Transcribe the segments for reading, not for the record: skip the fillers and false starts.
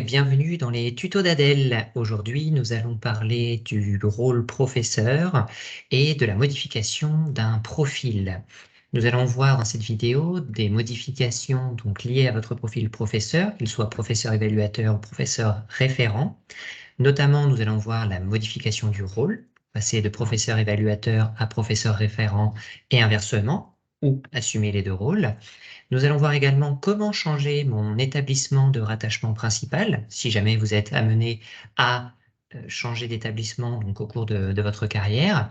bienvenue dans les tutos d'Adèle. Aujourd'hui, nous allons parler du rôle professeur et de la modification d'un profil. Nous allons voir dans cette vidéo des modifications liées à votre profil professeur, qu'il soit professeur évaluateur ou professeur référent. Notamment, nous allons voir la modification du rôle, passer de professeur évaluateur à professeur référent et inversement, ou assumer les deux rôles. Nous allons voir également comment changer mon établissement de rattachement principal, si jamais vous êtes amené à changer d'établissement au cours de votre carrière.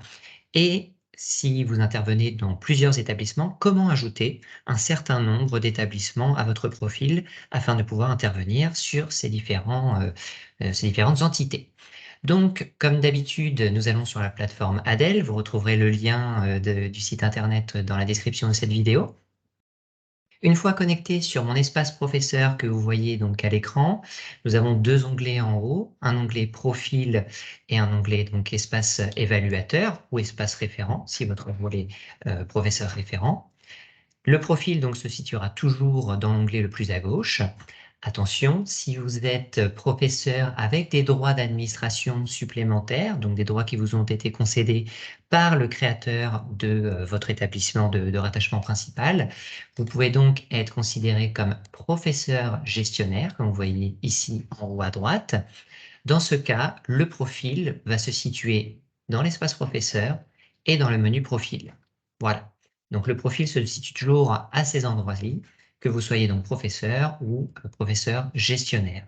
Et si vous intervenez dans plusieurs établissements, comment ajouter un certain nombre d'établissements à votre profil afin de pouvoir intervenir sur ces différentes entités. Donc, comme d'habitude, nous allons sur la plateforme Adèle. Vous retrouverez le lien du site internet dans la description de cette vidéo. Une fois connecté sur mon espace professeur que vous voyez donc à l'écran, nous avons deux onglets en haut, un onglet profil et un onglet espace évaluateur ou espace référent si votre rôle est professeur référent. Le profil se situera toujours dans l'onglet le plus à gauche. Attention, si vous êtes professeur avec des droits d'administration supplémentaires, donc des droits qui vous ont été concédés par le créateur de votre établissement de rattachement principal, vous pouvez donc être considéré comme professeur gestionnaire, comme vous voyez ici en haut à droite. Dans ce cas, le profil va se situer dans l'espace professeur et dans le menu profil. Voilà. Donc le profil se situe toujours à ces endroits-ci, que vous soyez donc professeur ou professeur gestionnaire.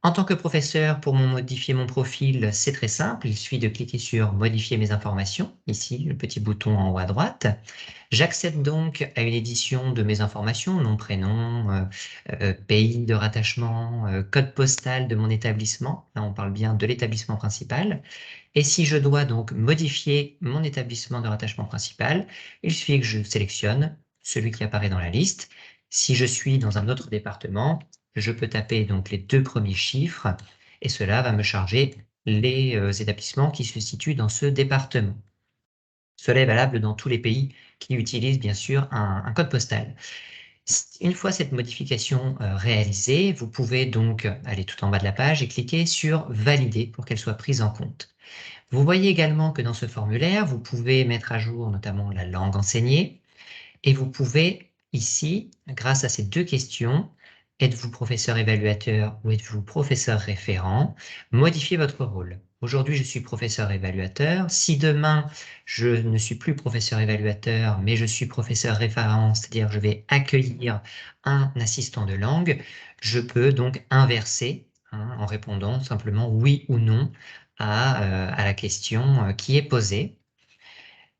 En tant que professeur, pour modifier mon profil, c'est très simple. Il suffit de cliquer sur « Modifier mes informations », ici, le petit bouton en haut à droite. J'accède donc à une édition de mes informations, nom, prénom, pays de rattachement, code postal de mon établissement. Là, on parle bien de l'établissement principal. Et si je dois donc modifier mon établissement de rattachement principal, il suffit que je sélectionne celui qui apparaît dans la liste. Si je suis dans un autre département, je peux taper donc les deux premiers chiffres et cela va me charger les établissements qui se situent dans ce département. Cela est valable dans tous les pays qui utilisent bien sûr un code postal. Une fois cette modification réalisée, vous pouvez donc aller tout en bas de la page et cliquer sur « Valider » pour qu'elle soit prise en compte. Vous voyez également que dans ce formulaire, vous pouvez mettre à jour notamment la langue enseignée et vous pouvez ici, grâce à ces deux questions, êtes-vous professeur évaluateur ou êtes-vous professeur référent, modifier votre rôle. Aujourd'hui, je suis professeur évaluateur. Si demain, je ne suis plus professeur évaluateur, mais je suis professeur référent, c'est-à-dire je vais accueillir un assistant de langue, je peux donc inverser en répondant simplement oui ou non à la question qui est posée.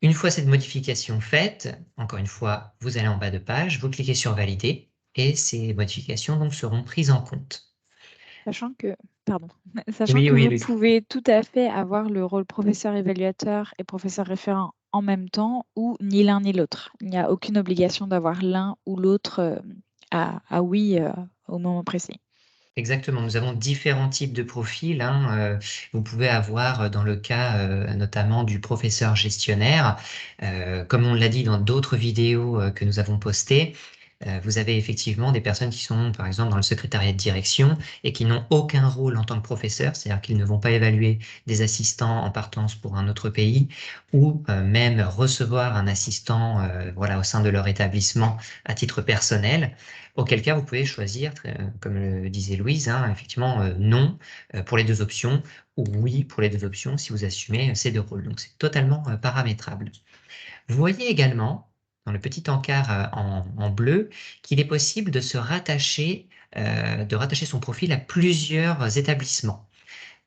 Une fois cette modification faite, encore une fois, vous allez en bas de page, vous cliquez sur « Valider » et ces modifications seront prises en compte. Sachant que, pardon, sachant Oui, que oui, vous oui. pouvez tout à fait avoir le rôle professeur évaluateur et professeur référent en même temps ou ni l'un ni l'autre. Il n'y a aucune obligation d'avoir l'un ou l'autre à oui au moment précis. Exactement, nous avons différents types de profils. Vous pouvez avoir, dans le cas notamment du professeur gestionnaire, comme on l'a dit dans d'autres vidéos que nous avons postées, vous avez effectivement des personnes qui sont, par exemple, dans le secrétariat de direction et qui n'ont aucun rôle en tant que professeur, c'est-à-dire qu'ils ne vont pas évaluer des assistants en partance pour un autre pays ou même recevoir un assistant au sein de leur établissement à titre personnel, auquel cas vous pouvez choisir, comme le disait Louise, effectivement non pour les deux options ou oui pour les deux options si vous assumez ces deux rôles. Donc c'est totalement paramétrable. Vous voyez également, dans le petit encart en bleu, qu'il est possible de se rattacher, de rattacher son profil à plusieurs établissements.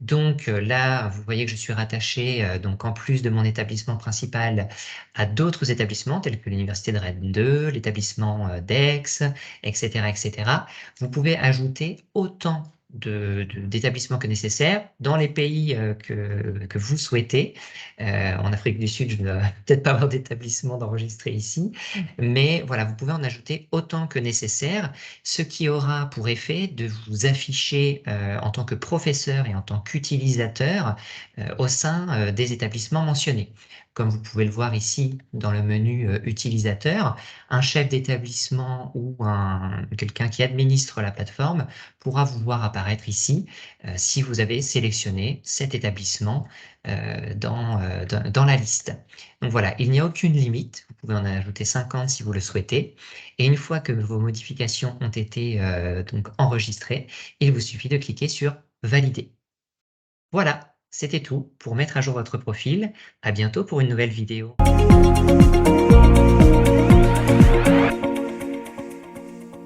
Donc là, vous voyez que je suis rattaché, en plus de mon établissement principal, à d'autres établissements tels que l'université de Rennes 2, l'établissement d'Aix, etc., etc. Vous pouvez ajouter autant d'établissements que nécessaire dans les pays que vous souhaitez. En Afrique du Sud, je ne dois peut-être pas avoir d'établissement d'enregistrer ici, mais voilà, vous pouvez en ajouter autant que nécessaire, ce qui aura pour effet de vous afficher en tant que professeur et en tant qu'utilisateur au sein des établissements mentionnés. comme vous pouvez le voir ici dans le menu utilisateur, un chef d'établissement ou quelqu'un qui administre la plateforme pourra vous voir apparaître ici si vous avez sélectionné cet établissement dans la liste. Donc voilà, il n'y a aucune limite, vous pouvez en ajouter 50 si vous le souhaitez, et une fois que vos modifications ont été donc enregistrées, il vous suffit de cliquer sur « Valider ». Voilà, c'était tout pour mettre à jour votre profil. À bientôt pour une nouvelle vidéo.